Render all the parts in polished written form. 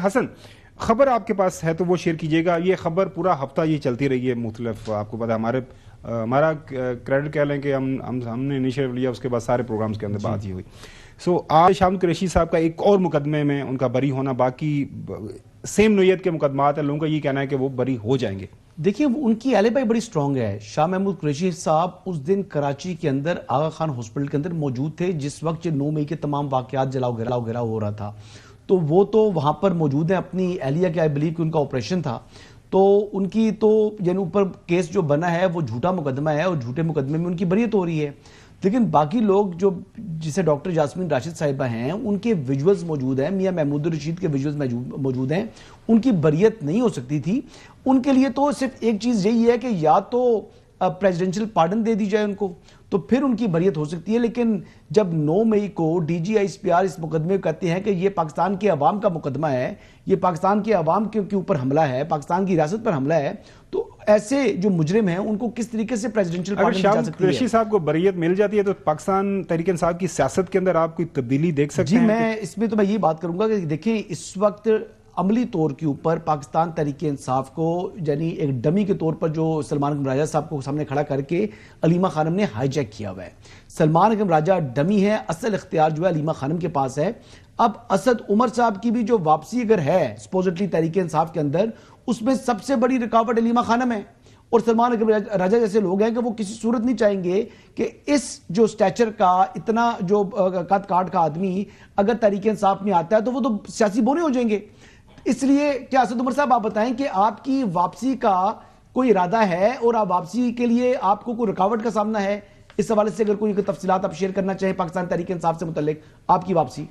حسن خبر آپ کے پاس ہے تو وہ شیئر کیجیے گا. یہ خبر پورا ہفتہ یہ چلتی رہی ہے مختلف, آپ کو پتا ہے ہمارا کریڈٹ کہہ لیں کہ ہم نے انیشیٹو لیا, اس کے بعد سارے پروگرامز کے اندر بات ہی ہوئی. سو آج شاہد قریشی صاحب کا ایک اور مقدمے میں ان کا بری ہونا, باقی سیم نوعیت کے مقدمات ہیں, لوگوں کا یہ کہنا ہے کہ وہ بری ہو جائیں گے. دیکھیں ان کی ایلیبائی بڑی سٹرونگ ہے. شاہ محمود قریشی صاحب اس دن کراچی کے اندر آغا خان ہاسپٹل کے اندر موجود تھے جس وقت 9 مئی کے تمام واقعات جلاؤ گراؤ ہو رہا تھا, تو وہ تو وہاں پر موجود ہیں. اپنی اہلیہ کے آئی بلیو کہ ان کا آپریشن تھا, تو ان کی تو یعنی اوپر کیس جو بنا ہے وہ جھوٹا مقدمہ ہے اور جھوٹے مقدمے میں ان کی بریت ہو رہی ہے. لیکن باقی لوگ جو جسے ڈاکٹر جاسمین راشد صاحبہ ہیں ان کے ویژولز موجود ہیں, میاں محمود الرشید کے ویژولز موجود ہیں, ان کی بریت نہیں ہو سکتی تھی. ان کے لیے تو صرف ایک چیز یہی ہے کہ یا تو پریزیڈنشل پارڈن دے دی جائے ان کو, تو پھر ان کی بریت ہو سکتی ہے. لیکن جب 9 مئی کو ڈی جی آئی SPR اس مقدمے کو کہتے ہیں کہ یہ پاکستان کے عوام کا مقدمہ ہے, یہ پاکستان کے عوام کے اوپر حملہ ہے, پاکستان کی ریاست پر حملہ ہے, تو ایسے جو مجرم ہیں ان کو کس طریقے سے پریزیڈنشل پارڈن دی جا سکتی ہے؟ اگر قریشی صاحب کو بریت مل جاتی ہے تو پاکستان تحریک انصاف کی سیاست کے اندر آپ کوئی تبدیلی دیکھ سکتے ہیں؟ جی میں اس میں تو میں یہ بات کروں گا کہ دیکھیں اس وقت عملی طور کے اوپر پاکستان تحریک انصاف کو یعنی ایک ڈمی کے طور پر جو سلمان اکرم راجہ صاحب کو سامنے کھڑا کر کے علیمہ خانم نے ہائی جیک کیا ہوا ہے. سلمان اکرم راجہ ڈمی ہے, اصل اختیار جو ہے علیمہ خانم کے پاس ہے. اب اسد عمر صاحب کی بھی جو واپسی اگر ہے سپوزٹلی تحریک انصاف کے اندر, اس میں سب سے بڑی رکاوٹ علیمہ خانم ہے. اور سلمان اکرم راجہ جیسے لوگ ہیں کہ وہ کسی صورت نہیں چاہیں گے کہ اس جو سٹیچر کا اتنا جو قد کاٹ کا آدمی اگر تحریک انصاف میں آتا ہے تو وہ تو سیاسی بونے ہو جائیں گے. اس لیے کیا اسد عمر صاحب آپ بتائیں کہ آپ کی واپسی کا کوئی ارادہ ہے اور آپ واپسی کے لیے آپ کو کوئی رکاوٹ کا سامنا ہے؟ اس حوالے سے اگر کوئی تفصیلات آپ شیئر کرنا چاہیں پاکستان تحریک انصاف سے متعلق آپ کی واپسی.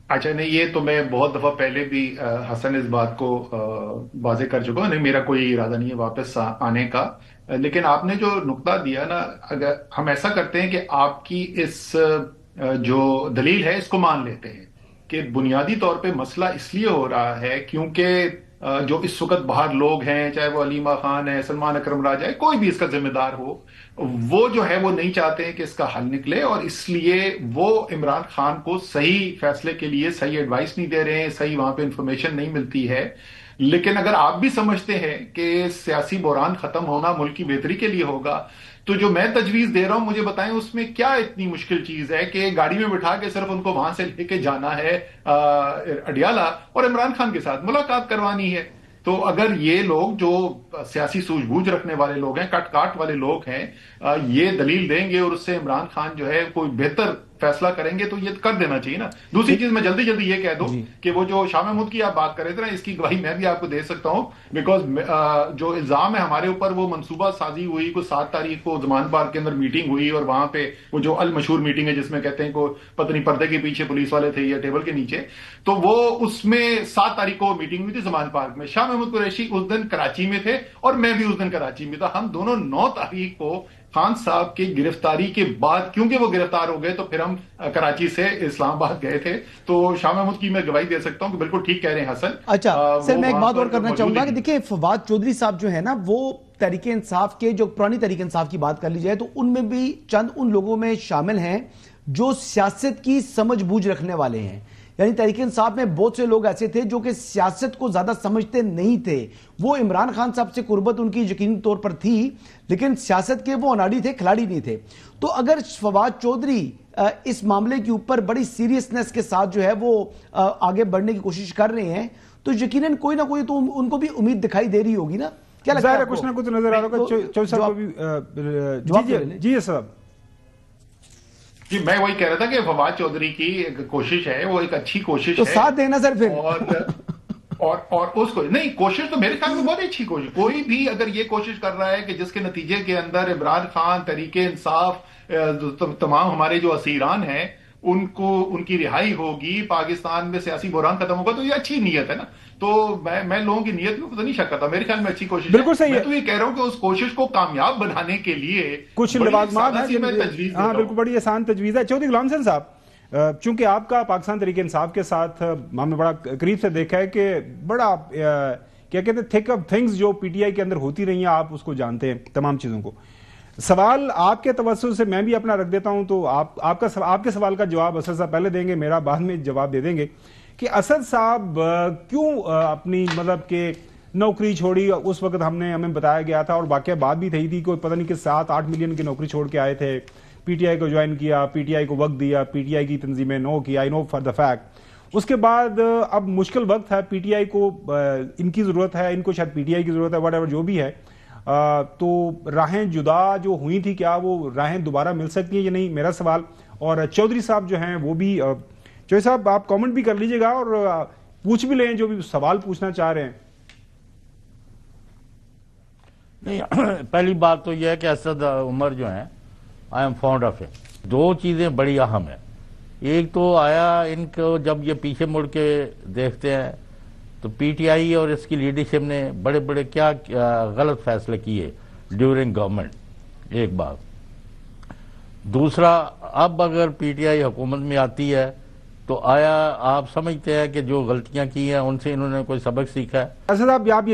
اچھا نہیں, یہ تو میں بہت دفعہ پہلے بھی حسن اس بات کو واضح کر چکا ہوں, نہیں میرا کوئی ارادہ نہیں ہے واپس آنے کا. لیکن آپ نے جو نقطہ دیا نا, اگر ہم ایسا کرتے ہیں کہ آپ کی اس جو دلیل ہے اس کو مان لیتے ہیں کہ بنیادی طور پہ مسئلہ اس لیے ہو رہا ہے کیونکہ جو اس وقت باہر لوگ ہیں, چاہے وہ علیمہ خان ہے, سلمان اکرم راجہ ہے, کوئی بھی اس کا ذمہ دار ہو, وہ جو ہے وہ نہیں چاہتے ہیں کہ اس کا حل نکلے, اور اس لیے وہ عمران خان کو صحیح فیصلے کے لیے صحیح ایڈوائس نہیں دے رہے ہیں, صحیح وہاں پہ انفارمیشن نہیں ملتی ہے. لیکن اگر آپ بھی سمجھتے ہیں کہ سیاسی بحران ختم ہونا ملک کی بہتری کے لیے ہوگا, تو جو میں تجویز دے رہا ہوں مجھے بتائیں اس میں کیا اتنی مشکل چیز ہے کہ گاڑی میں بٹھا کے صرف ان کو وہاں سے لے کے جانا ہے اڈیالہ اور عمران خان کے ساتھ ملاقات کروانی ہے. تو اگر یہ لوگ جو سیاسی سوجھ بوجھ رکھنے والے لوگ ہیں, کٹ کاٹ والے لوگ ہیں, یہ دلیل دیں گے اور اس سے عمران خان جو ہے کوئی بہتر فیصلہ کریں گے تو یہ کر دینا چاہیے نا. دوسری چیز میں جلدی یہ کہہ دوں کہ وہ جو شاہ محمود کی آپ بات کر رہے تھے نا, اس کی گواہی میں بھی آپ کو دے سکتا ہوں, بیکاز جو الزام ہے ہمارے اوپر وہ منصوبہ سازی ہوئی, کو 7 تاریخ کو زمان پارک کے اندر میٹنگ ہوئی, اور وہاں پہ وہ جو المشہور میٹنگ ہے جس میں کہتے ہیں کو پتہ نہیں پردے کے پیچھے پولیس والے تھے یا ٹیبل کے نیچے, تو وہ اس میں 7 تاریخ کو میٹنگ ہوئی تھی زمان پارک میں. شاہ محمود قریشی اس دن کراچی میں تھے اور میں بھی اس دن کراچی میں تھا. ہم دونوں 9 تاریخ کو خان صاحب کی گرفتاری کے بعد, کیونکہ وہ گرفتار ہو گئے تو پھر ہم کراچی سے اسلام آباد گئے تھے. تو شاہ محمود کی میں گواہی دے سکتا ہوں کہ بالکل ٹھیک کہہ رہے ہیں حسن. اچھا سر, میں ایک بات اور کرنا چاہوں گا کہ دیکھیں فواد چودھری صاحب جو ہے نا, وہ تحریک انصاف کے جو پرانی تحریک انصاف کی بات کر لی جائے تو ان میں بھی چند ان لوگوں میں شامل ہیں جو سیاست کی سمجھ بوجھ رکھنے والے ہیں. یعنی تحریک انصاف میں بہت سے لوگ ایسے تھے جو کہ سیاست کو زیادہ سمجھتے نہیں تھے. وہ عمران خان صاحب سے قربت ان کی یقینی طور پر تھی, لیکن سیاست کے وہ اناڑی تھے, کھلاڑی نہیں تھے. تو اگر فواد چودھری اس معاملے کے اوپر بڑی سیریسنس کے ساتھ جو ہے وہ آگے بڑھنے کی کوشش کر رہے ہیں, تو یقیناً کوئی نہ کوئی تو ان کو بھی امید دکھائی دے رہی ہوگی نا. کیا لگتا ہے کچھ نہ کچھ نظر آ رہا ہوگا چودھری صاحب کو بھی. جی صاحب جی میں وہی کہہ رہا تھا کہ فواد چودھری کی ایک کوشش ہے, وہ ایک اچھی کوشش ہے, تو ساتھ دینا سر پھر. اور اس کو نہیں, کوشش تو میرے خیال میں بہت اچھی کوشش. کوئی بھی اگر یہ کوشش کر رہا ہے کہ جس کے نتیجے کے اندر عمران خان, تحریک انصاف, تمام ہمارے جو اسیران ہیں ان کو ان کی رہائی ہوگی, پاکستان میں سیاسی بحران ختم ہوگا, تو یہ اچھی نیت ہے نا. تو میں لوگوں کی نیت میں نہیں شک کرتا, میرے خیال میں اچھی کوشش بالکل صحیح ہے. میں تو یہ کہہ رہا ہوں کہ اس کوشش کو کامیاب بنانے کے لیے کچھ لوازمات ہیں. ہاں بالکل, بڑی آسان تجویز ہے. چودھری غلام حسین صاحب, چونکہ آپ کا پاکستان تحریک انصاف کے ساتھ ہم نے بڑا قریب سے دیکھا ہے کہ بڑا کیا کہتے ہیں تھک اپ تھنگز جو پی ٹی آئی کے اندر ہوتی رہی ہیں, آپ اس کو جانتے ہیں تمام چیزوں کو. سوال آپ کے توسط سے میں بھی اپنا رکھ دیتا ہوں, تو آپ کے سوال کا جواب اسد صاحب پہلے دیں گے, میرا بعد میں جواب دے دیں گے, کہ اسد صاحب کیوں اپنی مطلب کہ نوکری چھوڑی. اس وقت ہمیں بتایا گیا تھا اور واقعہ بات بھی تھی کوئی پتہ نہیں کہ 7-8 ملین کی نوکری چھوڑ کے آئے تھے, پی ٹی آئی کو جوائن کیا, پی ٹی آئی کو وقت دیا, پی ٹی آئی کی تنظیمیں نو کی, آئی نو فار دا فیکٹ. اس کے بعد اب مشکل وقت ہے, پی ٹی آئی کو ان کی ضرورت ہے, ان کو شاید پی ٹی آئی کی ضرورت ہے, واٹ ایور جو بھی ہے. تو راہیں جدا جو ہوئی تھی کیا وہ راہیں دوبارہ مل سکتی ہیں یا نہیں, میرا سوال. اور چودھری صاحب جو ہیں وہ بھی, چودھری صاحب آپ کامنٹ بھی کر لیجئے گا اور پوچھ بھی لیں جو بھی سوال پوچھنا چاہ رہے ہیں. نہیں, پہلی بات تو یہ ہے کہ اسد عمر جو ہیں I am fond of it. دو چیزیں بڑی اہم ہیں. ایک تو آیا ان کو جب یہ پیچھے مڑ کے دیکھتے ہیں تو پی ٹی آئی اور اس کی لیڈرشپ نے بڑے بڑے کیا غلط فیصلے کیے ڈیورنگ گورنمنٹ, ایک بات. دوسرا, اب اگر پی ٹی آئی حکومت میں آتی ہے تو آیا آپ سمجھتے ہیں کہ جو غلطیاں کی ہیں ان سے انہوں نے کوئی سبق سیکھا ہے؟ اسد صاحب آپ